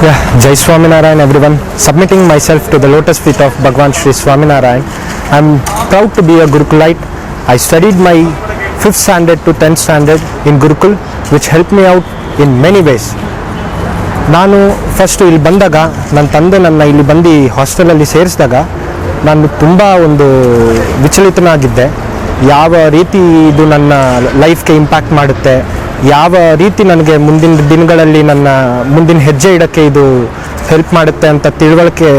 Yeah, Jai Swaminarayan everyone. Submitting myself to the lotus feet of Bhagwan Sri Swaminarayan. I am proud to be a Gurukulite. I studied my 5th standard to 10th standard in Gurukul, which helped me out in many ways. ನಾನು first ಇಲ್ಲಿ ಬಂದಾಗ ನನ್ನ ತಂದೆ ನನ್ನ ಇಲ್ಲಿ ಬಂದು ಹಾಸ್ಟೆಲಲ್ಲಿ ಸೇರಿಸಿದಾಗ ನಾನು ತುಂಬ ಒಂದು ವಿಚಲಿತನಾಗಿದ್ದೆ. ಯಾವ ರೀತಿ ಇದು ನನ್ನ ಲೈಫ್ಗೆ ಇಂಪ್ಯಾಕ್ಟ್ ಮಾಡುತ್ತೆ, ಯಾವ ರೀತಿ ನನಗೆ ಮುಂದಿನ ದಿನಗಳಲ್ಲಿ ನನ್ನ ಮುಂದಿನ ಹೆಜ್ಜೆ ಇಡೋಕ್ಕೆ ಇದು ಹೆಲ್ಪ್ ಮಾಡುತ್ತೆ ಅಂತ ತಿಳುವಳಿಕೆ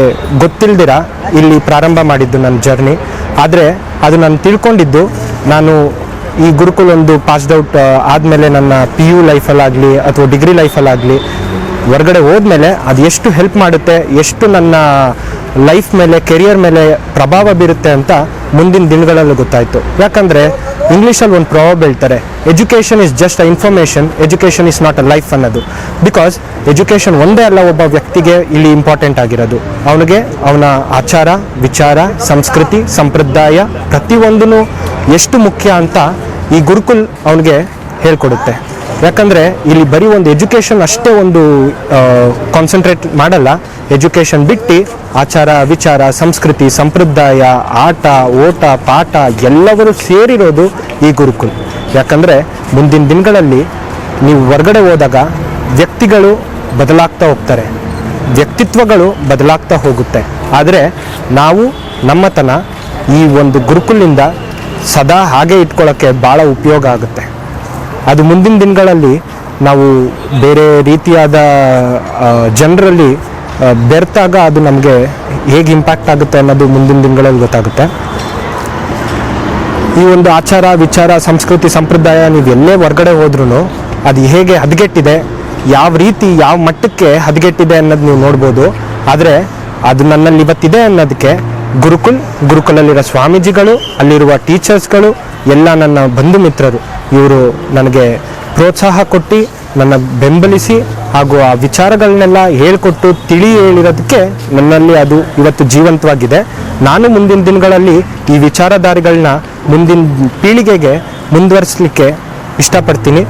ಗೊತ್ತಿಲ್ದಿರ ಇಲ್ಲಿ ಪ್ರಾರಂಭ ಮಾಡಿದ್ದು ನನ್ನ ಜರ್ನಿ. ಆದರೆ ಅದು ನಾನು ತಿಳ್ಕೊಂಡಿದ್ದು ನಾನು ಈ ಗುರುಕುಲ್ ಒಂದು ಪಾಸ್ಡ್ ಔಟ್ ಆದಮೇಲೆ ನನ್ನ PU ಲೈಫಲ್ಲಾಗಲಿ ಅಥವಾ ಡಿಗ್ರಿ ಲೈಫಲ್ಲಾಗಲಿ ಹೊರಗಡೆ ಹೋದ್ಮೇಲೆ ಅದು ಎಷ್ಟು ಹೆಲ್ಪ್ ಮಾಡುತ್ತೆ, ಎಷ್ಟು ನನ್ನ ಲೈಫ್ ಮೇಲೆ ಕೆರಿಯರ್ ಮೇಲೆ ಪ್ರಭಾವ ಬೀರುತ್ತೆ ಅಂತ ಮುಂದಿನ ದಿನಗಳಲ್ಲಿ ಗೊತ್ತಾಯಿತು. ಯಾಕಂದರೆ ಇಂಗ್ಲೀಷಲ್ಲಿ ಒಂದು ಪ್ರಾವರ್ಬ್ ಹೇಳ್ತಾರೆ, education is just a information, education is not a life ಅನ್ನೋದು. ಬಿಕಾಸ್ ಎಜುಕೇಷನ್ ಒಂದೇ ಅಲ್ಲ ಒಬ್ಬ ವ್ಯಕ್ತಿಗೆ ಇಲ್ಲಿ ಇಂಪಾರ್ಟೆಂಟ್ ಆಗಿರೋದು. ಅವನಿಗೆ ಅವನ ಆಚಾರ ವಿಚಾರ ಸಂಸ್ಕೃತಿ ಸಂಪ್ರದಾಯ ಪ್ರತಿಯೊಂದೂ ಎಷ್ಟು ಮುಖ್ಯ ಅಂತ ಈ ಗುರುಕುಲ್ ಅವನಿಗೆ ಹೇಳ್ಕೊಡುತ್ತೆ. ಯಾಕಂದರೆ ಇಲ್ಲಿ ಬರೀ ಒಂದು ಎಜುಕೇಷನ್ ಅಷ್ಟೇ ಒಂದು ಕಾನ್ಸಂಟ್ರೇಟ್ ಮಾಡಲ್ಲ, ಎಜುಕೇಷನ್ ಬಿಟ್ಟು ಆಚಾರ ವಿಚಾರ ಸಂಸ್ಕೃತಿ ಸಂಪ್ರದಾಯ ಆಟ ಓಟ ಪಾಠ ಎಲ್ಲವರು ಸೇರಿರೋದು ಈ ಗುರುಕುಲ್. ಯಾಕಂದರೆ ಮುಂದಿನ ದಿನಗಳಲ್ಲಿ ನೀವು ಹೊರಗಡೆ ಹೋದಾಗ ವ್ಯಕ್ತಿಗಳು ಬದಲಾಗ್ತಾ ಹೋಗ್ತಾರೆ, ವ್ಯಕ್ತಿತ್ವಗಳು ಬದಲಾಗ್ತಾ ಹೋಗುತ್ತೆ. ಆದರೆ ನಾವು ನಮ್ಮತನ ಈ ಒಂದು ಗುರುಕುಲಿಂದ ಸದಾ ಹಾಗೆ ಇಟ್ಕೊಳ್ಳೋಕ್ಕೆ ಭಾಳ ಉಪಯೋಗ ಆಗುತ್ತೆ. ಅದು ಮುಂದಿನ ದಿನಗಳಲ್ಲಿ ನಾವು ಬೇರೆ ರೀತಿಯಾದ ಜನರಲ್ಲಿ ಬೆರೆತಾಗ ಅದು ನಮಗೆ ಹೇಗೆ ಇಂಪ್ಯಾಕ್ಟ್ ಆಗುತ್ತೆ ಅನ್ನೋದು ಮುಂದಿನ ದಿನಗಳಲ್ಲಿ ಗೊತ್ತಾಗುತ್ತೆ. ಈ ಒಂದು ಆಚಾರ ವಿಚಾರ ಸಂಸ್ಕೃತಿ ಸಂಪ್ರದಾಯ ನೀವು ಎಲ್ಲೇ ಹೊರಗಡೆ ಹೋದ್ರೂ ಅದು ಹೇಗೆ ಹದಗೆಟ್ಟಿದೆ, ಯಾವ ರೀತಿ ಯಾವ ಮಟ್ಟಕ್ಕೆ ಹದಗೆಟ್ಟಿದೆ ಅನ್ನೋದು ನೀವು ನೋಡ್ಬೋದು. ಆದರೆ ಅದು ನನ್ನಲ್ಲಿ ಇವತ್ತಿದೆ ಅನ್ನೋದಕ್ಕೆ ಗುರುಕುಲಲ್ಲಿರೋ ಸ್ವಾಮೀಜಿಗಳು, ಅಲ್ಲಿರುವ ಟೀಚರ್ಸ್ಗಳು, ಎಲ್ಲ ನನ್ನ ಬಂಧು ಮಿತ್ರರು ಇವರು ನನಗೆ ಪ್ರೋತ್ಸಾಹ ಕೊಟ್ಟು ನನ್ನ ಬೆಂಬಲಿಸಿ ಹಾಗೂ ಆ ವಿಚಾರಗಳನ್ನೆಲ್ಲ ಹೇಳ್ಕೊಟ್ಟು ಹೇಳಿರೋದಕ್ಕೆ ನನ್ನಲ್ಲಿ ಅದು ಇವತ್ತು ಜೀವಂತವಾಗಿದೆ. ನಾನು ಮುಂದಿನ ದಿನಗಳಲ್ಲಿ ಈ ವಿಚಾರಧಾರೆಗಳನ್ನ ಮುಂದಿನ ಪೀಳಿಗೆಗೆ ಮುಂದುವರಿಸಲಿಕ್ಕೆ ಇಷ್ಟಪಡ್ತೀನಿ.